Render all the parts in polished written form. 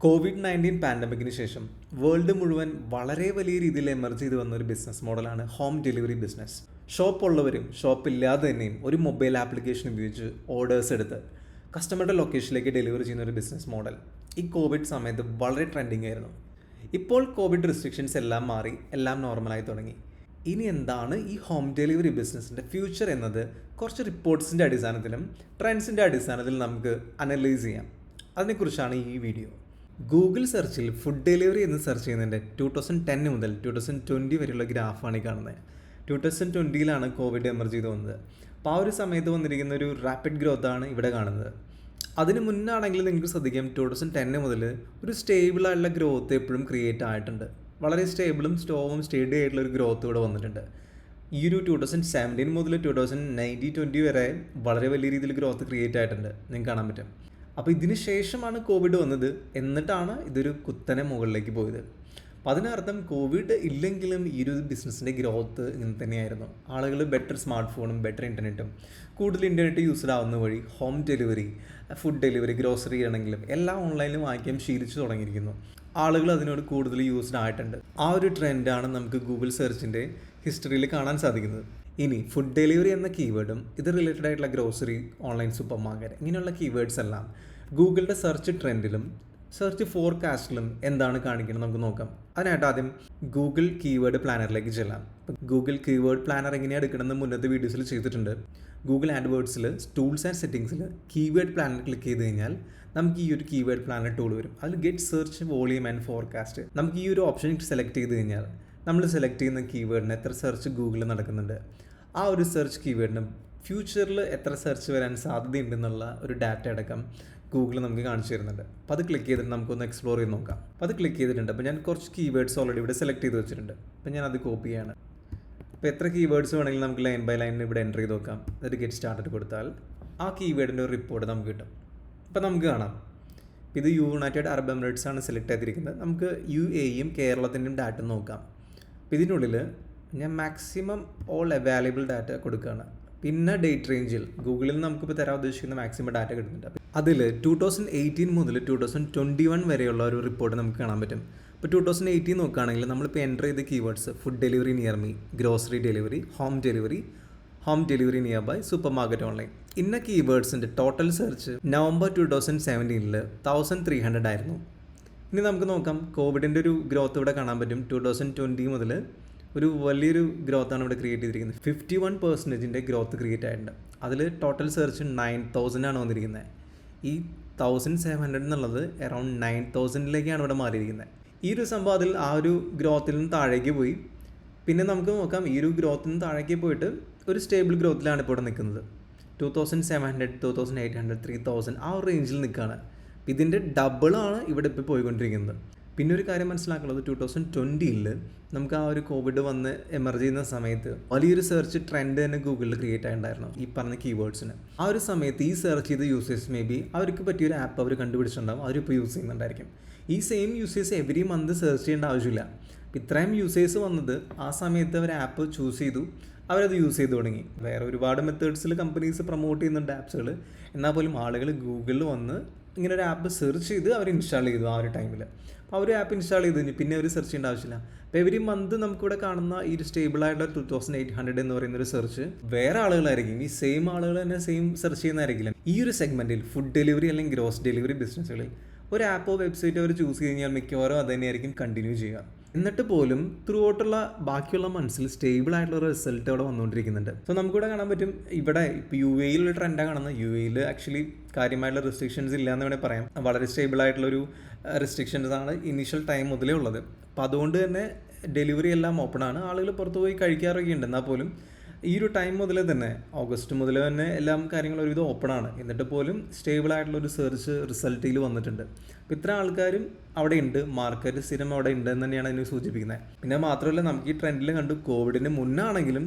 COVID-19 പാൻഡമിക്കിന് ശേഷം world മുഴുവൻ വളരെ വലിയ രീതിയിൽ എമർജ് ചെയ്ത് വന്ന ഒരു ബിസിനസ് മോഡലാണ് ഹോം ഡെലിവറി ബിസിനസ്. ഷോപ്പ് ഉള്ളവരും ഷോപ്പ് ഇല്ലാതെ തന്നെയും ഒരു മൊബൈൽ ആപ്ലിക്കേഷൻ ഉപയോഗിച്ച് ഓർഡേഴ്സ് എടുത്ത് കസ്റ്റമറുടെ ലൊക്കേഷനിലേക്ക് ഡെലിവറി ചെയ്യുന്ന ഒരു ബിസിനസ് മോഡൽ ഈ കോവിഡ് സമയത്ത് വളരെ ട്രെൻഡിങ് ആയിരുന്നു. ഇപ്പോൾ കോവിഡ് റെസ്ട്രിക്ഷൻസ് എല്ലാം മാറി, എല്ലാം നോർമലായി തുടങ്ങി. ഇനി എന്താണ് ഈ ഹോം ഡെലിവറി ബിസിനസ്സിൻ്റെ ഫ്യൂച്ചർ എന്നത് കുറച്ച് റിപ്പോർട്ട്സിൻ്റെ അടിസ്ഥാനത്തിലും ട്രെൻഡ്സിൻ്റെ അടിസ്ഥാനത്തിലും നമുക്ക് അനലൈസ് ചെയ്യാം. അതിനെക്കുറിച്ചാണ് ഈ വീഡിയോ. ഗൂഗിൾ സെർച്ചിൽ ഫുഡ് ഡെലിവറി എന്ന് സെർച്ച് ചെയ്യുന്നതിൻ്റെ 2010 മുതൽ 2020 വരെയുള്ള ഗ്രാഫാണ് ഈ കാണുന്നത്. 2020 കോവിഡ് എമർജ് ചെയ്ത് വന്നത്. അപ്പോൾ ആ ഒരു സമയത്ത് വന്നിരിക്കുന്ന ഒരു റാപ്പിഡ് ഗ്രോത്താണ് ഇവിടെ കാണുന്നത്. അതിന് മുന്നാണെങ്കിൽ നിങ്ങൾക്ക് ശ്രദ്ധിക്കാം 2010 മുതൽ ഒരു സ്റ്റേബിളായിട്ടുള്ള ഗ്രോത്ത് എപ്പോഴും ക്രിയേറ്റ് ആയിട്ടുണ്ട്. വളരെ സ്റ്റേബിളും സ്റ്റഡി ആയിട്ടുള്ള ഒരു ഗ്രോത്ത് ഇവിടെ വന്നിട്ടുണ്ട്. ഈ ഒരു 2017 മുതൽ 2019-20 വരെ വളരെ വലിയ രീതിയിൽ ഗ്രോത്ത് ക്രിയേറ്റ് ആയിട്ടുണ്ട്, നിങ്ങൾക്ക് കാണാൻ പറ്റും. അപ്പോൾ ഇതിന് ശേഷമാണ് കോവിഡ് വന്നത്, എന്നിട്ടാണ് ഇതൊരു കുത്തനെ മുകളിലേക്ക് പോയത്. അപ്പോൾ അതിനർത്ഥം കോവിഡ് ഇല്ലെങ്കിലും ഈ ഒരു ബിസിനസ്സിൻ്റെ ഗ്രോത്ത് ഇങ്ങനെ തന്നെയായിരുന്നു. ആളുകൾ ബെറ്റർ സ്മാർട്ട് ഫോണും ബെറ്റർ ഇൻ്റർനെറ്റും കൂടുതൽ ഇൻ്റർനെറ്റ് യൂസ്ഡ് ആവുന്ന വഴി home delivery, food delivery, grocery ആണെങ്കിലും എല്ലാം ഓൺലൈനിൽ വാങ്ങിക്കാൻ ശീലിച്ചു തുടങ്ങിയിരിക്കുന്നു. ആളുകൾ അതിനോട് കൂടുതൽ യൂസ്ഡ് ആയിട്ടുണ്ട്. ആ ഒരു ട്രെൻഡാണ് നമുക്ക് ഗൂഗിൾ സെർച്ചിൻ്റെ ഹിസ്റ്ററിയിൽ കാണാൻ സാധിക്കുന്നത്. ഇനി ഫുഡ് ഡെലിവറി എന്ന കീവേഡും ഇത് റിലേറ്റഡ് ആയിട്ടുള്ള ഗ്രോസറി, ഓൺലൈൻ സൂപ്പർ മാർക്കറ്റ് ഇങ്ങനെയുള്ള കീവേഡ്സ് എല്ലാം ഗൂഗിളിൻ്റെ സെർച്ച് ട്രെൻഡിലും സെർച്ച് ഫോർകാസ്റ്റിലും എന്താണ് കാണിക്കുന്നത് നമുക്ക് നോക്കാം. അതിനായിട്ട് ആദ്യം ഗൂഗിൾ കീവേഡ് പ്ലാനറിലേക്ക് ചെല്ലാം. ഗൂഗിൾ കീവേഡ് പ്ലാനർ എങ്ങനെയാണ് എടുക്കണമെന്ന് മുന്നത്തെ വീഡിയോസിൽ ചെയ്തിട്ടുണ്ട്. ഗൂഗിൾ ആഡ്വേർഡ്സിൽ ടൂൾസ് ആൻഡ് സെറ്റിംഗ്സിൽ കീവേഡ് പ്ലാനർ ക്ലിക്ക് ചെയ്ത് കഴിഞ്ഞാൽ നമുക്ക് ഈ ഒരു കീവേഡ് പ്ലാനർ ടൂൾ വരും. അതിൽ get search volume and forecast നമുക്ക് ഈ ഒരു ഓപ്ഷൻ സെലക്ട് ചെയ്ത് കഴിഞ്ഞാൽ നമ്മൾ സെലക്ട് ചെയ്യുന്ന കീവേഡിന് എത്ര സെർച്ച് ഗൂഗിളിൽ നടക്കുന്നുണ്ട്, ആ ഒരു സെർച്ച് കീവേഡിന് ഫ്യൂച്ചറിൽ എത്ര സെർച്ച് വരാൻ സാധ്യതയുണ്ടെന്നുള്ള ഒരു ഡാറ്റ അടക്കം ഗൂഗിൾ നമുക്ക് കാണിച്ചു തരുന്നുണ്ട്. അപ്പോൾ അത് ക്ലിക്ക് ചെയ്തിട്ട് നമുക്കൊന്ന് എക്സ്പ്ലോർ ചെയ്ത് നോക്കാം. അപ്പോൾ അത് ക്ലിക്ക് ചെയ്തിട്ടുണ്ട്. അപ്പോൾ ഞാൻ കുറച്ച് കീവേഡ്സ് ഓൾറെഡി ഇവിടെ സെലക്ട് ചെയ്ത് വെച്ചിട്ടുണ്ട്. അപ്പോൾ ഞാൻ അത് കോപ്പി ചെയ്യാണ്. അപ്പോൾ എത്ര കീവേഡ്സ് വേണമെങ്കിലും നമുക്ക് ലൈൻ ബൈ ലൈൻ ഇവിടെ എൻ്റർ ചെയ്ത് നോക്കാം. എന്നിട്ട് ഗെറ്റ് സ്റ്റാർട്ടഡ് കൊടുത്താൽ ആ കീവേഡിൻ്റെ ഒരു റിപ്പോർട്ട് നമുക്ക് കിട്ടും. അപ്പോൾ നമുക്ക് കാണാം, ഇത് യുണൈറ്റഡ് അറബ് എമിറേറ്റ്സ് ആണ് സെലക്ട് ചെയ്തിരിക്കുന്നത്. നമുക്ക് UAEയും കേരളത്തിൻ്റെയും ഡാറ്റ നോക്കാം. അപ്പോൾ ഇതിനുള്ളിൽ ഞാൻ മാക്സിമം ഓൾ അവൈലബിൾ ഡാറ്റ കൊടുക്കുകയാണ്. പിന്നെ ഡേറ്റ് റേഞ്ചിൽ ഗൂഗിളിൽ നമുക്കിപ്പോൾ തരാൻ ഉദ്ദേശിക്കുന്ന മാക്സിമം ഡാറ്റ കിട്ടുന്നുണ്ട്. അതിൽ 2018 മുതൽ 2021 വരെയുള്ള ഒരു റിപ്പോർട്ട് നമുക്ക് കാണാൻ പറ്റും. ഇപ്പോൾ 2018 നോക്കുകയാണെങ്കിൽ നമ്മളിപ്പോൾ എൻ്റർ ചെയ്ത keywords food delivery near me, grocery delivery, home delivery nearby, supermarket online ഇന്ന കീവേഡ്സിൻ്റെ ടോട്ടൽ സെർച്ച് നവംബർ 2017 1300 ആയിരുന്നു. ഇനി നമുക്ക് നോക്കാം, കോവിഡിൻ്റെ ഒരു ഗ്രോത്ത് ഇവിടെ കാണാൻ പറ്റും. 2020 മുതൽ ഒരു വലിയൊരു ഗ്രോത്താണ് ഇവിടെ ക്രിയേറ്റ് ചെയ്തിരിക്കുന്നത്. 51% ഗ്രോത്ത് ക്രിയേറ്റ് ആയിട്ടുണ്ട്. അതിൽ ടോട്ടൽ സെർച്ച് 9000 വന്നിരിക്കുന്നത്. ഈ 1700 എന്നുള്ളത് അറൗണ്ട് 9000 ഇവിടെ മാറിയിരിക്കുന്നത്. ഈ ഒരു സംഭവം അതിൽ ആ ഒരു ഗ്രോത്തിൽ നിന്ന് താഴേക്ക് പോയി. പിന്നെ നമുക്ക് നോക്കാം, ഈ ഒരു ഗ്രോത്തിൽ നിന്ന് താഴേക്ക് പോയിട്ട് ഒരു സ്റ്റേബിൾ ഗ്രോത്തിലാണ് ഇപ്പോൾ ഇവിടെ നിൽക്കുന്നത്. 2700, 2800, 3000 ആ ഒരു റേഞ്ചിൽ നിൽക്കുകയാണ്. ഇതിൻ്റെ ഡബിളാണ് ഇവിടെ ഇപ്പോൾ പോയിക്കൊണ്ടിരിക്കുന്നത്. പിന്നെ ഒരു കാര്യം മനസ്സിലാക്കുന്നത് 2020 നമുക്ക് ആ ഒരു കോവിഡ് വന്ന് എമർജ് ചെയ്യുന്ന സമയത്ത് വലിയൊരു സെർച്ച് ട്രെൻഡ് തന്നെ ഗൂഗിളിൽ ക്രിയേറ്റ് ആയിട്ടുണ്ടായിരുന്നു ഈ പറഞ്ഞ കീവേഡ്സിന്. ആ ഒരു സമയത്ത് ഈ സെർച്ച് ചെയ്ത യൂസേഴ്സ് മേ ബി അവർക്ക് പറ്റിയൊരു ആപ്പ് അവർ കണ്ടുപിടിച്ചിട്ടുണ്ടാകും, അവരിപ്പോൾ യൂസ് ചെയ്യുന്നുണ്ടായിരിക്കും. ഈ same users every month search ചെയ്യേണ്ട ആവശ്യമില്ല. ഇത്രയും യൂസേഴ്സ് വന്നത് ആ സമയത്ത് അവർ ആപ്പ് ചൂസ് ചെയ്തു, അവരത് യൂസ് ചെയ്ത് തുടങ്ങി. വേറെ ഒരുപാട് മെത്തേഡ്സിൽ കമ്പനീസ് പ്രൊമോട്ട് ചെയ്യുന്നുണ്ട് ആപ്സുകൾ. എന്നാൽ പോലും ആളുകൾ ഗൂഗിളിൽ വന്ന് ഇങ്ങനെ ഒരു ആപ്പ് സെർച്ച് ചെയ്ത് അവർ ഇൻസ്റ്റാൾ ചെയ്തു ആ ഒരു ടൈമിൽ. അപ്പോൾ അവർ ആപ്പ് ഇൻസ്റ്റാൾ ചെയ്ത് കഴിഞ്ഞ് പിന്നെ അവർ സെർച്ച് ചെയ്യേണ്ട ആവശ്യമില്ല. അപ്പോൾ എവരി മന്ത് നമുക്കിവിടെ കാണുന്ന ഈ ഒരു സ്റ്റേബിളായിട്ടുള്ള 2800 എന്ന് പറയുന്ന ഒരു സെർച്ച് വേറെ ആളുകളായിരിക്കും, ഈ സെയിം ആളുകൾ തന്നെ സെയിം സെർച്ച് ചെയ്യുന്നതായിരിക്കില്ല. ഈ ഒരു സെഗ്മെൻറ്റിൽ ഫുഡ് ഡെലിവറി അല്ലെങ്കിൽ ഗ്രോസ് ഡെലിവറി ബിസിനസ്സുകളിൽ ഒരു ആപ്പോ വെബ്സൈറ്റോ അവർ ചൂസ് ചെയ്ത് കഴിഞ്ഞാൽ മിക്കവാറും അത് തന്നെയായിരിക്കും കണ്ടിന്യൂ ചെയ്യുക. എന്നിട്ട് പോലും ത്രൂ ഔട്ടുള്ള ബാക്കിയുള്ള മന്ത്സിൽ സ്റ്റേബിൾ ആയിട്ടുള്ള റിസൾട്ട് അവിടെ വന്നുകൊണ്ടിരിക്കുന്നുണ്ട്. സോ നമുക്കിവിടെ കാണാൻ പറ്റും, ഇവിടെ ഇപ്പോൾ UAEയിലുള്ള ട്രെൻഡാണ് കാണുന്നത്. UAEയിൽ ആക്ച്വലി കാര്യമായിട്ടുള്ള റെസ്ട്രിക്ഷൻസ് ഇല്ല എന്ന് വേണമെങ്കിൽ പറയാം. വളരെ സ്റ്റേബിൾ ആയിട്ടുള്ളൊരു റെസ്ട്രിക്ഷൻസ് ആണ് ഇനീഷ്യൽ ടൈം മുതലേ ഉള്ളത്. അപ്പോൾ അതുകൊണ്ട് തന്നെ ഡെലിവറി എല്ലാം ഓപ്പൺ ആണ്. ആളുകൾ പുറത്ത് പോയി കഴിക്കാറൊക്കെ ഉണ്ട്. എന്നാൽ പോലും ഈ ഒരു ടൈം മുതൽ തന്നെ, ഓഗസ്റ്റ് മുതൽ തന്നെ എല്ലാം കാര്യങ്ങളും ഒരുവിധം ഓപ്പൺ ആണ്. എന്നിട്ട് പോലും സ്റ്റേബിൾ ആയിട്ടുള്ള ഒരു സെർച്ച് റിസൾട്ടിൽ വന്നിട്ടുണ്ട്. അപ്പോൾ ഇത്ര ആൾക്കാരും അവിടെ ഉണ്ട്, മാർക്കറ്റ് സ്ഥിരം അവിടെ ഉണ്ട് എന്ന് തന്നെയാണ് അതിന് സൂചിപ്പിക്കുന്നത്. പിന്നെ മാത്രമല്ല, നമുക്ക് ഈ ട്രെൻഡിൽ കണ്ടു കോവിഡിന് മുന്നാണെങ്കിലും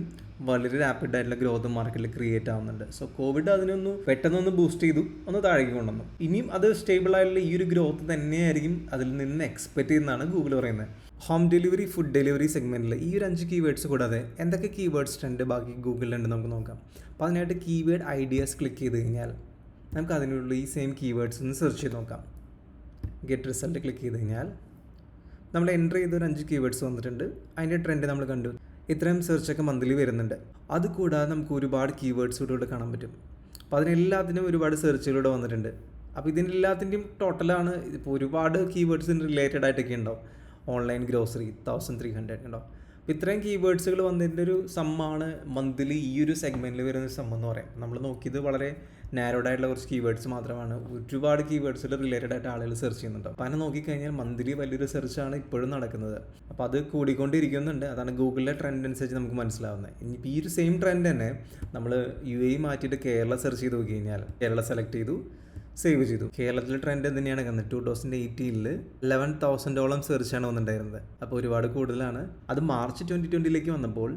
വളരെ റാപ്പിഡ് ആയിട്ടുള്ള ഗ്രോത്ത് മാർക്കറ്റിൽ ക്രിയേറ്റ് ആവുന്നുണ്ട്. സോ കോവിഡ് അതിനൊന്ന് പെട്ടെന്നൊന്ന് ബൂസ്റ്റ് ചെയ്തു, ഒന്ന് താഴേക്ക് കൊണ്ടുവന്നു. ഇനിയും അത് സ്റ്റേബിൾ ആയിട്ടുള്ള ഈ ഒരു ഗ്രോത്ത് തന്നെയായിരിക്കും അതിൽ നിന്ന് എക്സ്പെക്റ്റ് ചെയ്യുന്നതാണ് ഗൂഗിൾ പറയുന്നത്. ഹോം ഡെലിവറി, ഫുഡ് ഡെലിവറി സെഗ്മെൻറ്റിൽ ഈ ഒരു 5 കീവേഡ്സ് കൂടാതെ എന്തൊക്കെ കീവേഡ്സ് ട്രെൻഡ് ബാക്കി ഗൂഗിളിലുണ്ട് നമുക്ക് നോക്കാം. അപ്പോൾ അതിനായിട്ട് കീവേഡ് ഐഡിയാസ് ക്ലിക്ക് ചെയ്ത് കഴിഞ്ഞാൽ നമുക്ക് അതിനുള്ള ഈ സെയിം കീവേഡ്സ് ഒന്ന് സെർച്ച് ചെയ്ത് നോക്കാം. ഗെറ്റ് റിസൾട്ട് ക്ലിക്ക് ചെയ്ത് കഴിഞ്ഞാൽ നമ്മൾ എൻ്റർ ചെയ്ത ഒരു 5 കീവേഡ്സ് വന്നിട്ടുണ്ട്. അതിൻ്റെ ട്രെൻഡ് നമ്മൾ കണ്ടു. ഇത്രയും സെർച്ചൊക്കെ മന്ത്ലി വരുന്നുണ്ട്. അതുകൂടാതെ നമുക്ക് ഒരുപാട് കീവേഡ്സ് ഇവിടെ കാണാൻ പറ്റും. അപ്പോൾ അതിനെല്ലാത്തിനും ഒരുപാട് സെർച്ചുകളിവിടെ വന്നിട്ടുണ്ട്. അപ്പോൾ ഇതിനെല്ലാത്തിൻ്റെയും ടോട്ടലാണ്. ഇപ്പോൾ ഒരുപാട് കീവേഡ്സിന് റിലേറ്റഡ് ആയിട്ടൊക്കെ ഉണ്ടാവും. ഓൺലൈൻ ഗ്രോസറി 1300 ഉണ്ടാവും. അപ്പോൾ ഇത്രയും കീവേഡ്സുകൾ വന്നതിൻ്റെ ഒരു സമ്മാണ് മന്ത്ലി ഈ ഒരു സെഗ്മെൻറ്റിൽ വരുന്ന സം എന്ന് പറയാം. നമ്മൾ നോക്കിയത് വളരെ നാരോഡ് ആയിട്ടുള്ള കുറച്ച് കീവേഡ്സ് മാത്രമാണ്. ഒരുപാട് കീവേഡ്സിൽ റിലേറ്റഡ് ആയിട്ട് ആളുകൾ സെർച്ച് ചെയ്യുന്നുണ്ട്. അപ്പോൾ അങ്ങനെ നോക്കിക്കഴിഞ്ഞാൽ മന്ത്ലി വലിയൊരു സെർച്ചാണ് ഇപ്പോഴും നടക്കുന്നത്. അപ്പോൾ അത് കൂടിക്കൊണ്ടിരിക്കുന്നുണ്ട്. അതാണ് ഗൂഗിളിലെ ട്രെൻഡ് അനുസരിച്ച് നമുക്ക് മനസ്സിലാവുന്നത്. ഇനിയിപ്പോൾ ഈ ഒരു സെയിം ട്രെൻഡ് തന്നെ നമ്മൾ UAE മാറ്റിയിട്ട് കേരള സെർച്ച് ചെയ്ത് നോക്കി കഴിഞ്ഞാൽ കേരള സെലക്ട് ചെയ്തു, സേവ് ചെയ്തു. കേരളത്തിലെ ട്രെൻഡ് തന്നെയാണ് കണ്ടത്. 2018 11,000ഓളം സെർച്ചാണ് വന്നിട്ടുണ്ടായിരുന്നത്. അപ്പോൾ ഒരുപാട് കൂടുതലാണ്. അത് മാർച്ച് 2020 വന്നപ്പോൾ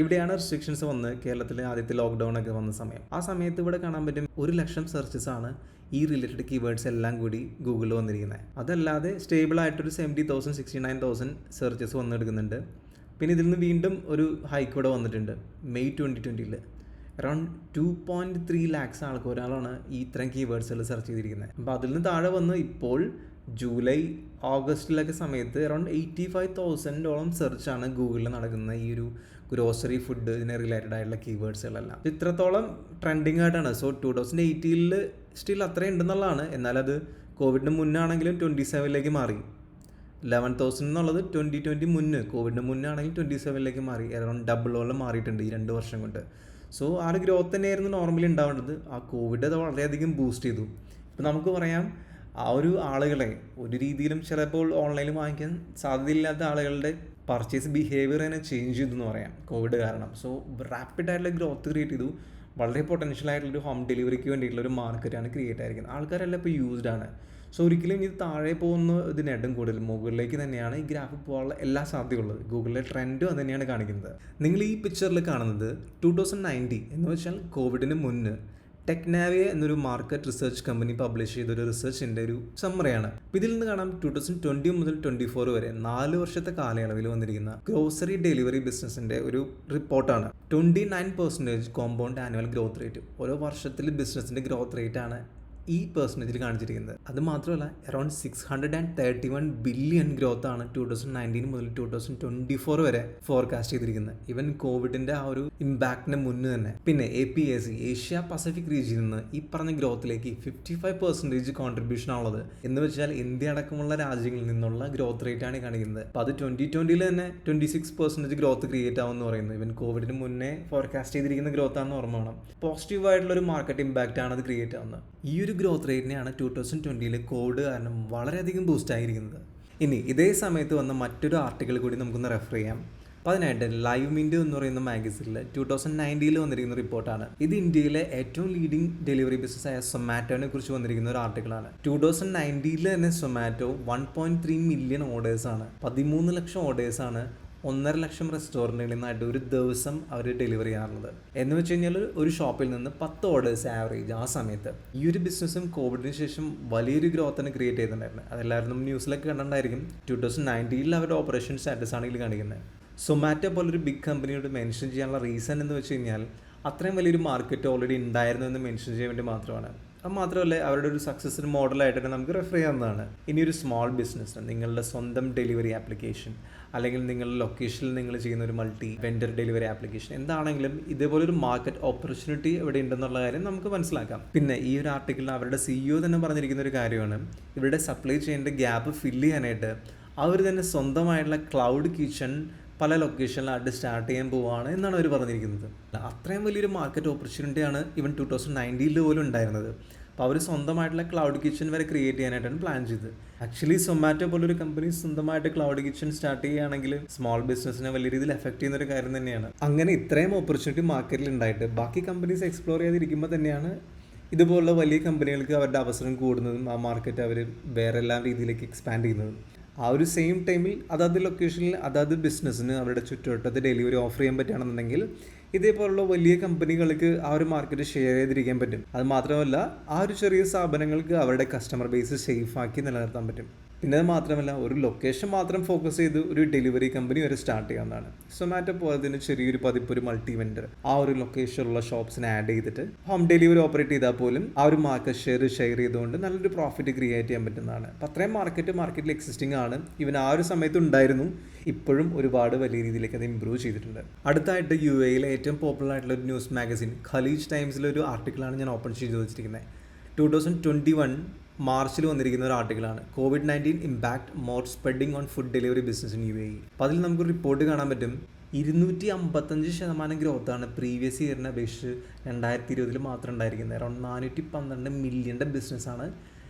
ഇവിടെയാണ് റെസ്ട്രിക്ഷൻസ് വന്ന് കേരളത്തിൽ ആദ്യത്തെ ലോക്ക്ഡൗൺ ഒക്കെ വന്ന സമയം. ആ സമയത്ത് ഇവിടെ കാണാൻ പറ്റും 1,00,000 സെർച്ചസ് ആണ് ഈ റിലേറ്റഡ് കീവേഡ്സ് എല്ലാം കൂടി ഗൂഗിളിൽ വന്നിരിക്കുന്നത്. അതല്ലാതെ സ്റ്റേബിൾ ആയിട്ടൊരു 70,000 69,000 സെർച്ചസ് വന്നെടുക്കുന്നുണ്ട്. പിന്നെ ഇതിൽ നിന്ന് വീണ്ടും ഒരു ഹൈക്ക് ഇവിടെ വന്നിട്ടുണ്ട്. മെയ് 2020 അറൗണ്ട് 2.3 lakhs ആൾക്കാരാണ് ഈ ഇത്രയും കീവേഡ്സുകൾ സെർച്ച് ചെയ്തിരിക്കുന്നത്. അപ്പോൾ അതിൽ നിന്ന് താഴെ വന്ന് ഇപ്പോൾ ജൂലൈ ഓഗസ്റ്റിലൊക്കെ സമയത്ത് അറൗണ്ട് 85,000ഓളം സെർച്ചാണ് ഗൂഗിളിൽ നടക്കുന്ന ഈ ഒരു ഗ്രോസറി ഫുഡ് ഇതിനെ റിലേറ്റഡ് ആയിട്ടുള്ള കീവേഡ്സുകളെല്ലാം. ഇത്രത്തോളം ട്രെൻഡിങ് ആയിട്ടാണ്. സോ 2018 സ്റ്റിൽ അത്രയും ഉണ്ടെന്നുള്ളതാണ്. എന്നാൽ അത് കോവിഡിന് മുന്നാണെങ്കിലും 27 മാറി. 11,000 എന്നുള്ളത് 2020 മുന്നേ, കോവിഡിന് മുന്നാണെങ്കിൽ 27 മാറി. അറൗണ്ട് ഡബിളോളം മാറിയിട്ടുണ്ട് ഈ 2 വർഷം കൊണ്ട്. സോ ആ ഒരു ഗ്രോത്ത് തന്നെയായിരുന്നു നോർമലി ഉണ്ടാവേണ്ടത്. ആ കോവിഡ് അത് വളരെയധികം ബൂസ്റ്റ് ചെയ്തു. ഇപ്പോൾ നമുക്ക് പറയാം ആ ഒരു ആളുകളെ ഒരു രീതിയിലും ചിലപ്പോൾ ഓൺലൈനിൽ വാങ്ങിക്കാൻ സാധ്യതയില്ലാത്ത ആളുകളുടെ പർച്ചേസ് ബിഹേവിയർ തന്നെ ചേഞ്ച് ചെയ്തു എന്ന് പറയാം കോവിഡ് കാരണം. സോ റാപ്പിഡായിട്ടുള്ള ഗ്രോത്ത് ക്രിയേറ്റ് ചെയ്തു. വളരെ പൊട്ടൻഷ്യൽ ആയിട്ടുള്ളൊരു ഹോം ഡെലിവറിക്ക് വേണ്ടിയിട്ടുള്ള ഒരു മാർക്കറ്റാണ് ക്രിയേറ്റ് ആയിരിക്കുന്നത്. ആൾക്കാരെല്ലാം ഇപ്പോൾ യൂസ്ഡ് ആണ്. സോ ഒരിക്കലും ഇത് താഴെ പോകുന്ന ഇതിനേറ്റവും കൂടുതൽ മുകളിലേക്ക് തന്നെയാണ് ഈ ഗ്രാഫ് പോകാനുള്ള എല്ലാ സാധ്യതയുള്ളത്. ഗൂഗിളിലെ ട്രെൻഡും അത് തന്നെയാണ് കാണിക്കുന്നത്. നിങ്ങൾ ഈ പിക്ചറിൽ കാണുന്നത് 2019 എന്ന് വെച്ചാൽ കോവിഡിന് മുന്ന് ടെക്നാവിയ എന്നൊരു മാർക്കറ്റ് റിസർച്ച് കമ്പനി പബ്ലിഷ് ചെയ്തൊരു റിസർച്ചിൻ്റെ ഒരു സമ്മറിയാണ്. ഇതിൽ നിന്ന് കാണാം 2020 മുതൽ 24 വരെ 4 വർഷത്തെ കാലയളവിൽ വന്നിരിക്കുന്ന ഗ്രോസറി ഡെലിവറി ബിസിനസ്സിൻ്റെ ഒരു റിപ്പോർട്ടാണ്. 29% കോമ്പൗണ്ട് ആനുവൽ ഗ്രോത്ത് റേറ്റ്. ഓരോ വർഷത്തിൽ ബിസിനസ്സിൻ്റെ ഗ്രോത്ത് റേറ്റ് ആണ് ഈ പെർസെൻറ്റേജിൽ കാണിച്ചിരിക്കുന്നത്. അത് മാത്രമല്ല അറൗണ്ട് 631 ബില്യൺ ഗ്രോത്ത് ആണ് 2019 മുതൽ 2024 വരെ ഫോർകാസ്റ്റ് ചെയ്തിരിക്കുന്നത്. ഈവൻ കോവിഡിൻ്റെ ആ ഒരു ഇമ്പാക്റ്റിന് മുന്നേ തന്നെ. പിന്നെ APAC ഏഷ്യ പസഫിക് റീജിയനിൽ നിന്ന് ഈ പറഞ്ഞ ഗ്രോത്തിലേക്ക് 55% കോൺട്രിബ്യൂഷൻ ആണുള്ളത്. എന്ന് വെച്ചാൽ ഇന്ത്യ അടക്കമുള്ള രാജ്യങ്ങളിൽ നിന്നുള്ള ഗ്രോത്ത് റേറ്റ് ആണ് കാണിക്കുന്നത്. അപ്പോൾ അത് 2020 തന്നെ 26% ഗ്രോത്ത് ക്രിയേറ്റ് ആവുമെന്ന് പറയുന്നത്. ഈവൻ കോവിഡിന് മുന്നേ ഫോർകാസ്റ്റ് ചെയ്തിരിക്കുന്ന ഗ്രോത്ത് ആണെന്ന് ഓർമ്മ വേണം. പോസിറ്റീവായിട്ടുള്ള ഒരു മാർക്കറ്റ് ഇമ്പാക്റ്റ് ആണ് അത് ക്രിയേറ്റ് ആവുന്നത്. ഈ ഒരു ഗ്രോത്ത് റേറ്റിനെയാണ് 2020 കോവിഡ് കാരണം വളരെയധികം ബൂസ്റ്റ് ആയിരിക്കുന്നത്. ഇനി ഇതേ സമയത്ത് വന്ന മറ്റൊരു ആർട്ടിക്കിൾ കൂടി നമുക്കൊന്ന് റെഫർ ചെയ്യാം. അപ്പോൾ അതിനായിട്ട് ലൈവ് മിൻറ്റ് എന്ന് പറയുന്ന മാഗസിനിൽ 2019 വന്നിരിക്കുന്ന റിപ്പോർട്ടാണ്. ഇത് ഇന്ത്യയിലെ ഏറ്റവും ലീഡിംഗ് ഡെലിവറി ബിസിനസ്സായ സൊമാറ്റോനെ കുറിച്ച് വന്നിരിക്കുന്ന ഒരു ആർട്ടിക്കിളാണ്. 2019 തന്നെ സൊമാറ്റോ 1.3 മില്യൺ ഓർഡേഴ്സാണ്, 13 ലക്ഷം ഓർഡേഴ്സാണ് 1.5 ലക്ഷം റെസ്റ്റോറൻറ്റുകളിൽ നിന്നായിട്ട് ഒരു ദിവസം അവർ ഡെലിവറി ചെയ്യാറുള്ളത്. എന്ന് വെച്ച് കഴിഞ്ഞാൽ ഒരു ഷോപ്പിൽ നിന്ന് 10 ഓർഡേഴ്സ് ആവറേജ് ആ സമയത്ത്. ഈ ഒരു ബിസിനസ്സും കോവിഡിന് ശേഷം വലിയൊരു ഗ്രോത്തിന് ക്രിയേറ്റ് ചെയ്തിട്ടുണ്ടായിരുന്നു. അതെല്ലാവരും ന്യൂസിലൊക്കെ കണ്ടിട്ടുണ്ടായിരിക്കും. 2019 അവരുടെ ഓപ്പറേഷൻ സ്റ്റാറ്റസ് ആണ് ഇതിൽ കാണിക്കുന്നത്. സൊമാറ്റോ പോലൊരു ബിഗ് കമ്പനിയോട് മെൻഷൻ ചെയ്യാനുള്ള റീസൺ എന്ന് വെച്ച് കഴിഞ്ഞാൽ അത്രയും വലിയൊരു മാർക്കറ്റ് ഓൾറെഡി ഉണ്ടായിരുന്നു എന്ന് മെൻഷൻ ചെയ്യാൻ വേണ്ടി മാത്രമാണ്. അത് മാത്രമല്ല അവരുടെ ഒരു സക്സസ് മോഡലായിട്ട് തന്നെ നമുക്ക് റെഫർ ചെയ്യാവുന്നതാണ്. ഇനി ഒരു സ്മോൾ ബിസിനസ്, നിങ്ങളുടെ സ്വന്തം ഡെലിവറി ആപ്ലിക്കേഷൻ, അല്ലെങ്കിൽ നിങ്ങളുടെ ലൊക്കേഷനിൽ നിങ്ങൾ ചെയ്യുന്ന ഒരു മൾട്ടി വെൻഡർ ഡെലിവറി ആപ്ലിക്കേഷൻ, എന്താണെങ്കിലും ഇതേപോലൊരു മാർക്കറ്റ് ഓപ്പർച്യൂണിറ്റി ഇവിടെ ഉണ്ടെന്നുള്ള കാര്യം നമുക്ക് മനസ്സിലാക്കാം. പിന്നെ ഈ ഒരു ആർട്ടിക്കിളിൽ അവരുടെ CEO തന്നെ പറഞ്ഞിരിക്കുന്ന ഒരു കാര്യമാണ്, ഇവരുടെ സപ്ലൈ ചെയിൻ്റെ ഗ്യാപ്പ് ഫില്ല് ചെയ്യാനായിട്ട് അവർ തന്നെ സ്വന്തമായിട്ടുള്ള ക്ലൗഡ് കിച്ചൺ പല ലൊക്കേഷനിലായിട്ട് സ്റ്റാർട്ട് ചെയ്യാൻ പോവുകയാണ് എന്നാണ് അവർ പറഞ്ഞിരിക്കുന്നത്. അത്രയും വലിയൊരു മാർക്കറ്റ് ഓപ്പർച്യൂണിറ്റിയാണ് ഇവൻ 2019 പോലും ഉണ്ടായിരുന്നത്. അപ്പോൾ അവർ സ്വന്തമായിട്ടുള്ള ക്ലൗഡ് കിച്ചൺ വരെ ക്രിയേറ്റ് ചെയ്യാനായിട്ടാണ് പ്ലാൻ ചെയ്തത്. ആക്ച്വലി സൊമാറ്റോ പോലൊരു കമ്പനി സ്വന്തമായിട്ട് ക്ലൗഡ് കിച്ചൺ സ്റ്റാർട്ട് ചെയ്യുകയാണെങ്കിൽ സ്മോൾ ബിസിനസ്സിനെ വലിയ രീതിയിൽ എഫക്ട് ചെയ്യുന്ന ഒരു കാര്യം തന്നെയാണ്. അങ്ങനെ ഇത്രയും ഓപ്പർച്യൂണിറ്റി മാർക്കറ്റിൽ ഉണ്ടായിട്ട് ബാക്കി കമ്പനീസ് എക്സ്പ്ലോർ ചെയ്തിരിക്കുമ്പോൾ തന്നെയാണ് ഇതുപോലുള്ള വലിയ കമ്പനികൾക്ക് അവരുടെ അവസരം കൂടുന്നതും ആ മാർക്കറ്റ് അവർ വേറെ എല്ലാ രീതിയിലേക്ക് എക്സ്പാൻഡ് ചെയ്യുന്നതും. ആ ഒരു സെയിം ടൈമിൽ അതാത് ലൊക്കേഷനിൽ അതാത് ബിസിനസ്സിന് അവരുടെ ചുറ്റുവട്ടത്ത് ഡെലിവറി ഓഫർ ചെയ്യാൻ പറ്റുകയാണെന്നുണ്ടെങ്കിൽ ഇതേപോലുള്ള വലിയ കമ്പനികൾക്ക് ആ ഒരു മാർക്കറ്റ് ഷെയർ ചെയ്തിരിക്കാൻ പറ്റും. അത് മാത്രമല്ല ആ ഒരു ചെറിയ സ്ഥാപനങ്ങൾക്ക് അവരുടെ കസ്റ്റമർ ബേസ് സേഫാക്കി നിലനിർത്താൻ പറ്റും. പിന്നെ അത് മാത്രമല്ല, ഒരു ലൊക്കേഷൻ മാത്രം ഫോക്കസ് ചെയ്ത് ഒരു ഡെലിവറി കമ്പനി വരെ സ്റ്റാർട്ട് ചെയ്യാവുന്നതാണ്. സൊമാറ്റോ പോലെ തന്നെ ചെറിയൊരു പതിപ്പ്, ഒരു മൾട്ടി വെൻഡർ ആ ഒരു ലൊക്കേഷനിലുള്ള ഷോപ്സിനെ ആഡ് ചെയ്തിട്ട് ഹോം ഡെലിവറി ഓപ്പറേറ്റ് ചെയ്താൽ പോലും ആ ഒരു മാർക്കറ്റ് ഷെയർ ചെയ്തുകൊണ്ട് നല്ലൊരു പ്രോഫിറ്റ് ക്രിയേറ്റ് ചെയ്യാൻ പറ്റുന്നതാണ്. അപ്പോൾ അത്രയും മാർക്കറ്റിൽ എക്സിസ്റ്റിംഗ് ആണ്. ഇവൻ ആ ഒരു സമയത്ത് ഉണ്ടായിരുന്നു. ഇപ്പോഴും ഒരുപാട് വലിയ രീതിയിലേക്ക് അത് ഇമ്പ്രൂവ് ചെയ്തിട്ടുണ്ട്. അടുത്തായിട്ട് UAE ഏറ്റവും പോപ്പുലർ ആയിട്ടുള്ള ഒരു ന്യൂസ് മാഗസിൻ ഖലീജ് ടൈംസിലെ ഒരു ആർട്ടിക്കിളാണ് ഞാൻ ഓപ്പൺ ചെയ്ത് വെച്ചിരിക്കുന്നത്. 2021 മാർച്ചിൽ വന്നിരിക്കുന്ന ഒരു ആർട്ടിക്കിളാണ്. COVID-19 impact more spreading on food delivery business in UAE. അപ്പോൾ അതിൽ നമുക്ക് റിപ്പോർട്ട് കാണാൻ പറ്റും, 255% ഗ്രോത്താണ് പ്രീവിയസ് ഇയറിനെ അപേക്ഷിച്ച് 2020 മാത്രം ഉണ്ടായിരിക്കുന്നത്. അറൗണ്ട് 412 മില്യൻ്റെ ബിസിനസ്സാണ്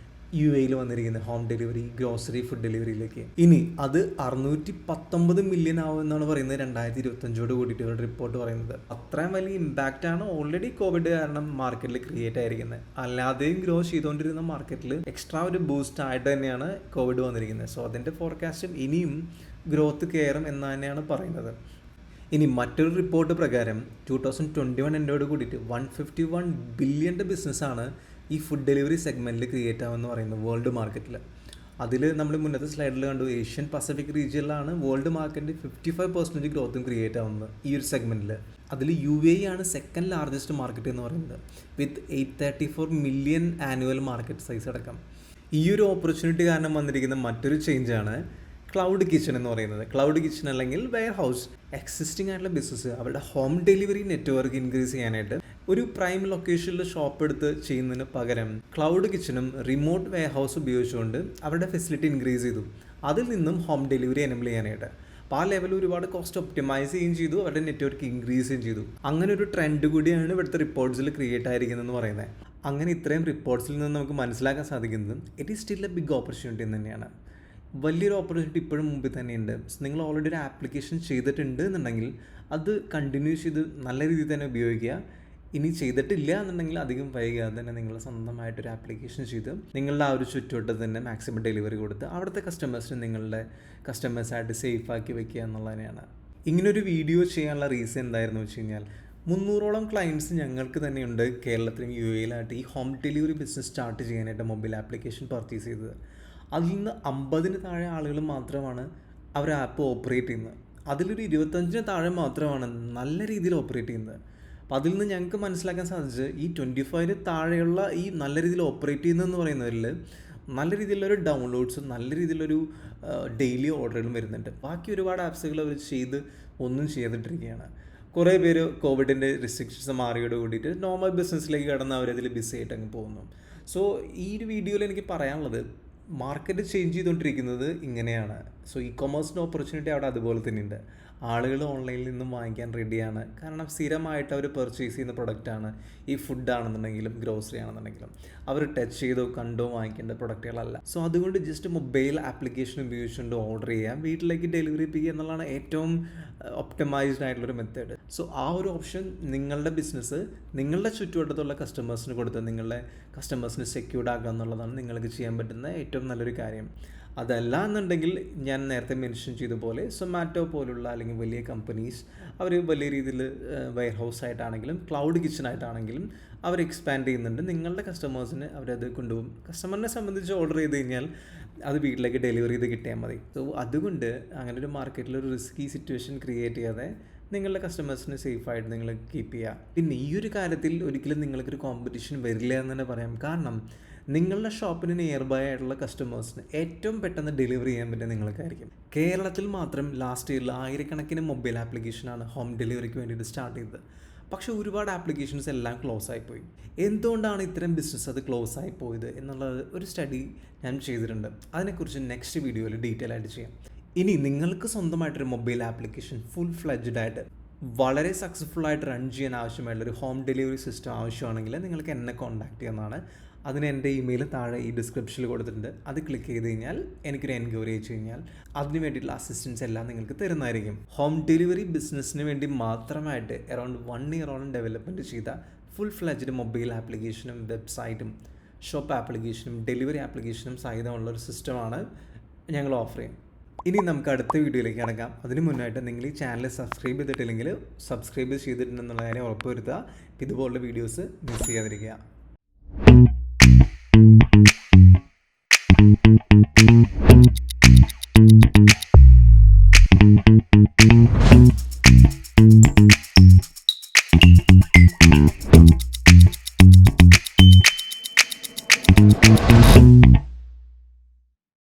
UAE വന്നിരിക്കുന്നത് ഹോം ഡെലിവറി, ഗ്രോസറി, ഫുഡ് ഡെലിവറിയിലേക്ക്. ഇനി അത് 619 മില്യൺ ആവും എന്നാണ് പറയുന്നത് 2025 കൂടിയിട്ട് റിപ്പോർട്ട് പറയുന്നത്. അത്രയും വലിയ ഇമ്പാക്റ്റ് ആണ് ഓൾറെഡി കോവിഡ് കാരണം മാർക്കറ്റിൽ ക്രിയേറ്റ് ആയിരിക്കുന്നത്. അല്ലാതെയും ഗ്രോ ചെയ്തുകൊണ്ടിരുന്ന മാർക്കറ്റിൽ എക്സ്ട്രാ ഒരു ബൂസ്റ്റ് ആയിട്ട് തന്നെയാണ് കോവിഡ് വന്നിരിക്കുന്നത്. സോ അതിൻ്റെ ഫോർകാസ്റ്റും ഇനിയും ഗ്രോത്ത് കയറും എന്ന് തന്നെയാണ് പറയുന്നത്. ഇനി മറ്റൊരു റിപ്പോർട്ട് പ്രകാരം 2021 എൻഡോട് കൂടിയിട്ട് 151 ബില്യൻ്റെ ബിസിനസ്സാണ് ഈ ഫുഡ് ഡെലിവറി സെഗ്മെൻറ്റിൽ ക്രിയേറ്റ് ആവുമെന്ന് പറയുന്നത് വേൾഡ് മാർക്കറ്റിൽ. അതിൽ നമ്മൾ മുന്നത്തെ സ്ലൈഡിൽ കണ്ടു, ഏഷ്യൻ പസഫിക് റീജിയനിലാണ് വേൾഡ് മാർക്കറ്റിൽ 55% ഗ്രോത്തും ക്രിയേറ്റ് ആവുന്നത് ഈ ഒരു സെഗ്മെൻറ്റിൽ. അതിൽ UAE ആണ് സെക്കൻഡ് ലാർജസ്റ്റ് മാർക്കറ്റ് എന്ന് പറയുന്നത്, വിത്ത് 834 മില്യൺ ആനുവൽ മാർക്കറ്റ് സൈസ് അടക്കം. ഈ ഒരു ഓപ്പർച്യൂണിറ്റി കാരണം വന്നിരിക്കുന്ന മറ്റൊരു ചേഞ്ചാണ് ക്ലൗഡ് കിച്ചൺ എന്ന് പറയുന്നത്. ക്ലൗഡ് കിച്ചൺ അല്ലെങ്കിൽ വെയർ ഹൗസ് എക്സിസ്റ്റിംഗ് ആയിട്ടുള്ള ബിസിനസ് അവരുടെ ഹോം ഡെലിവറി നെറ്റ്വർക്ക് ഇൻക്രീസ് ചെയ്യാനായിട്ട് ഒരു പ്രൈം ലൊക്കേഷനിൽ ഷോപ്പ് എടുത്ത് ചെയ്യുന്നതിന് പകരം ക്ലൗഡ് കിച്ചണും റിമോട്ട് വെയർ ഹൗസ് ഉപയോഗിച്ചുകൊണ്ട് അവരുടെ ഫെസിലിറ്റി ഇൻക്രീസ് ചെയ്തു. അതിൽ നിന്നും ഹോം ഡെലിവറി എനേബിൾ ചെയ്യാനായിട്ട്. അപ്പോൾ ആ ലെവലിൽ ഒരുപാട് കോസ്റ്റ് ഒപ്റ്റിമൈസ് ചെയ്യുകയും ചെയ്തു, അവരുടെ നെറ്റ്വർക്ക് ഇൻക്രീസ് ചെയ്യുകയും ചെയ്തു. അങ്ങനെ ഒരു ട്രെൻഡ് കൂടിയാണ് ഇവിടുത്തെ റിപ്പോർട്ട്സിൽ ക്രിയേറ്റ് ആയിരിക്കുന്നതെന്ന് പറയുന്നത്. അങ്ങനെ ഇത്രയും റിപ്പോർട്ട്സിൽ നിന്ന് നമുക്ക് മനസ്സിലാക്കാൻ സാധിക്കുന്നത് it is still a big opportunity തന്നെയാണ്. വലിയൊരു ഓപ്പർച്യൂണിറ്റി ഇപ്പോഴും മുമ്പിൽ തന്നെയുണ്ട്. നിങ്ങൾ ഓൾറെഡി ഒരു ആപ്ലിക്കേഷൻ ചെയ്തിട്ടുണ്ട് എന്നുണ്ടെങ്കിൽ അത് കണ്ടിന്യൂ ചെയ്ത് നല്ല രീതിയിൽ തന്നെ ഉപയോഗിക്കുക. ഇനി ചെയ്തിട്ടില്ല എന്നുണ്ടെങ്കിൽ അധികം വൈകാതെ തന്നെ നിങ്ങൾ സ്വന്തമായിട്ടൊരു ആപ്ലിക്കേഷൻ ചെയ്ത് നിങ്ങളുടെ ആ ഒരു ചുറ്റുവട്ടത്ത് തന്നെ മാക്സിമം ഡെലിവറി കൊടുത്ത് അവിടുത്തെ കസ്റ്റമേഴ്സിന് നിങ്ങളുടെ കസ്റ്റമേഴ്സായിട്ട് സേഫാക്കി വെക്കുക എന്നുള്ളത് തന്നെയാണ്. ഇങ്ങനൊരു വീഡിയോ ചെയ്യാനുള്ള റീസൺ എന്തായിരുന്നു വെച്ച് കഴിഞ്ഞാൽ, 300ഓളം ക്ലയൻറ്റ്സ് ഞങ്ങൾക്ക് തന്നെയുണ്ട് കേരളത്തിലും UAE ഈ ഹോം ഡെലിവറി ബിസിനസ് സ്റ്റാർട്ട് ചെയ്യാനായിട്ട് മൊബൈൽ ആപ്ലിക്കേഷൻ പർച്ചേസ് ചെയ്തത്. അതിൽ നിന്ന് 50-ന് താഴെ ആളുകൾ മാത്രമാണ് അവർ ആപ്പ് ഓപ്പറേറ്റ് ചെയ്യുന്നത്. അതിലൊരു 25-ന് താഴെ മാത്രമാണ് നല്ല രീതിയിൽ ഓപ്പറേറ്റ് ചെയ്യുന്നത്. അപ്പോൾ അതിൽ നിന്ന് ഞങ്ങൾക്ക് മനസ്സിലാക്കാൻ സാധിച്ചത് ഈ 25-ന് താഴെയുള്ള ഈ നല്ല രീതിയിൽ ഓപ്പറേറ്റ് ചെയ്യുന്നതെന്ന് പറയുന്നതിൽ നല്ല രീതിയിലൊരു ഡൗൺലോഡ്സും നല്ല രീതിയിലൊരു ഡെയിലി ഓർഡറുകളും വരുന്നുണ്ട്. ബാക്കി ഒരുപാട് ആപ്സുകൾ അവർ ചെയ്ത് ഒന്നും ചെയ്തിട്ടിരിക്കുകയാണ്. കുറേ പേര് കോവിഡിൻ്റെ റെസ്ട്രിക്ഷൻസ് മാറിയോട് കൂടിയിട്ട് നോർമൽ ബിസിനസ്സിലേക്ക് കടന്ന് അവരതിൽ ബിസി ആയിട്ട് അങ്ങ് പോകുന്നു. സോ ഈ ഒരു വീഡിയോയിൽ എനിക്ക് പറയാനുള്ളത്, മാർക്കറ്റ് ചേഞ്ച് ചെയ്തുകൊണ്ടിരിക്കുന്നത് ഇങ്ങനെയാണ്. സോ ഇ-കൊമേഴ്സിൻ്റെ ഓപ്പർച്യൂണിറ്റി അവിടെ അതുപോലെ തന്നെയുണ്ട്. ആളുകൾ ഓൺലൈനിൽ നിന്നും വാങ്ങിക്കാൻ റെഡിയാണ്. കാരണം സ്ഥിരമായിട്ട് അവർ പർച്ചേസ് ചെയ്യുന്ന പ്രൊഡക്റ്റാണ് ഈ ഫുഡ് ആണെന്നുണ്ടെങ്കിലും ഗ്രോസറി ആണെന്നുണ്ടെങ്കിലും അവർ ടച്ച് ചെയ്തോ കണ്ടോ വാങ്ങിക്കേണ്ട പ്രൊഡക്റ്റുകളല്ല. സോ അതുകൊണ്ട് ജസ്റ്റ് മൊബൈൽ ആപ്ലിക്കേഷൻ ഉപയോഗിച്ചുകൊണ്ട് ഓർഡർ ചെയ്യാം, വീട്ടിലേക്ക് ഡെലിവറി ചെയ്യുക എന്നുള്ളതാണ് ഏറ്റവും ഒപ്റ്റിമൈസ്ഡ് ആയിട്ടുള്ളൊരു മെത്തേഡ്. സോ ആ ഒരു ഓപ്ഷൻ നിങ്ങളുടെ ബിസിനസ് നിങ്ങളുടെ ചുറ്റുവട്ടത്തുള്ള കസ്റ്റമേഴ്സിന് കൊടുത്ത് നിങ്ങളുടെ കസ്റ്റമേഴ്സിന് സെക്യൂർഡ് ആക്കുക എന്നുള്ളതാണ് നിങ്ങൾക്ക് ചെയ്യാൻ പറ്റുന്ന ഏറ്റവും നല്ലൊരു കാര്യം. അതല്ല എന്നുണ്ടെങ്കിൽ ഞാൻ നേരത്തെ മെൻഷൻ ചെയ്ത പോലെ സൊമാറ്റോ പോലുള്ള അല്ലെങ്കിൽ വലിയ കമ്പനീസ് അവർ വലിയ രീതിയിൽ വെയർ ഹൗസ് ആയിട്ടാണെങ്കിലും ക്ലൗഡ് കിച്ചൺ ആയിട്ടാണെങ്കിലും അവർ എക്സ്പാൻഡ് ചെയ്യുന്നുണ്ട്. നിങ്ങളുടെ കസ്റ്റമേഴ്സിന് അവരത് കൊണ്ടുപോകും. കസ്റ്റമറിനെ സംബന്ധിച്ച് ഓർഡർ ചെയ്ത് കഴിഞ്ഞാൽ അത് വീട്ടിലേക്ക് ഡെലിവറി ചെയ്ത് കിട്ടിയാൽ മതി. സോ അതുകൊണ്ട് അങ്ങനെ ഒരു മാർക്കറ്റിൽ ഒരു റിസ്കി സിറ്റുവേഷൻ ക്രിയേറ്റ് ചെയ്യാതെ നിങ്ങളുടെ കസ്റ്റമേഴ്സിന് സേഫായിട്ട് നിങ്ങൾ കീപ്പ് ചെയ്യുക. പിന്നെ ഈ ഒരു കാര്യത്തിൽ ഒരിക്കലും നിങ്ങൾക്കൊരു കോമ്പറ്റീഷൻ വരില്ല എന്ന് തന്നെ പറയാം. കാരണം നിങ്ങളുടെ ഷോപ്പിന് നിയർ ബൈ ആയിട്ടുള്ള കസ്റ്റമേഴ്സിന് ഏറ്റവും പെട്ടെന്ന് ഡെലിവറി ചെയ്യാൻ പറ്റുക നിങ്ങൾക്കായിരിക്കും. കേരളത്തിൽ മാത്രം ലാസ്റ്റ് ഇയറിൽ 1000-കണക്കിന് മൊബൈൽ ആപ്ലിക്കേഷനാണ് ഹോം ഡെലിവറിക്ക് വേണ്ടിയിട്ട് സ്റ്റാർട്ട് ചെയ്തത്. പക്ഷേ ഒരുപാട് ആപ്ലിക്കേഷൻസ് എല്ലാം ക്ലോസ് ആയിപ്പോയി. എന്തുകൊണ്ടാണ് ഇത്തരം ബിസിനസ് അത് ക്ലോസ് ആയി പോയത് എന്നുള്ളത് ഒരു സ്റ്റഡി ഞാൻ ചെയ്തിട്ടുണ്ട്. അതിനെക്കുറിച്ച് നെക്സ്റ്റ് വീഡിയോയിൽ ഡീറ്റെയിൽ ആയിട്ട് ചെയ്യാം. ഇനി നിങ്ങൾക്ക് സ്വന്തമായിട്ടൊരു മൊബൈൽ ആപ്ലിക്കേഷൻ ഫുൾ ഫ്ലെഡ്ജ്ഡ് ആയിട്ട് വളരെ സക്സസ്ഫുൾ ആയിട്ട് റൺ ചെയ്യാൻ ആവശ്യമായിട്ടുള്ളൊരു ഹോം ഡെലിവറി സിസ്റ്റം ആവശ്യമാണെങ്കിൽ നിങ്ങൾക്ക് എന്നെ കോൺടാക്ട് ചെയ്യാവുന്നതാണ്. അതിന് എൻ്റെ ഇമെയിൽ താഴെ ഈ ഡിസ്ക്രിപ്ഷനിൽ കൊടുത്തിട്ടുണ്ട്. അത് ക്ലിക്ക് ചെയ്ത് കഴിഞ്ഞാൽ എനിക്കൊരു എൻക്വയറി അയച്ചു കഴിഞ്ഞാൽ അതിന് വേണ്ടിയിട്ടുള്ള അസിസ്റ്റൻസ് എല്ലാം നിങ്ങൾക്ക് തരുന്നതായിരിക്കും. ഹോം ഡെലിവറി ബിസിനസ്സിന് വേണ്ടി മാത്രമായിട്ട് അറൗണ്ട് 1 ഇയറോളം ഡെവലപ്മെൻറ്റ് ചെയ്ത ഫുൾ ഫ്ലെഡ്ജ്ഡ് മൊബൈൽ ആപ്ലിക്കേഷനും വെബ്സൈറ്റും ഷോപ്പ് ആപ്ലിക്കേഷനും ഡെലിവറി ആപ്ലിക്കേഷനും സഹിതമുള്ളൊരു സിസ്റ്റമാണ് ഞങ്ങൾ ഓഫർ ചെയ്യും. ഇനി നമുക്ക് അടുത്ത വീഡിയോയിലേക്ക് കടക്കാം. അതിന് മുന്നായിട്ട് നിങ്ങൾ ഈ ചാനൽ സബ്സ്ക്രൈബ് ചെയ്തിട്ടില്ലെങ്കിൽ സബ്സ്ക്രൈബ് ചെയ്തിട്ടുണ്ടെന്നുള്ള കാര്യം ഉറപ്പുവരുത്തുക. ഇതുപോലുള്ള വീഡിയോസ് മിസ് ചെയ്യാതിരിക്കുക.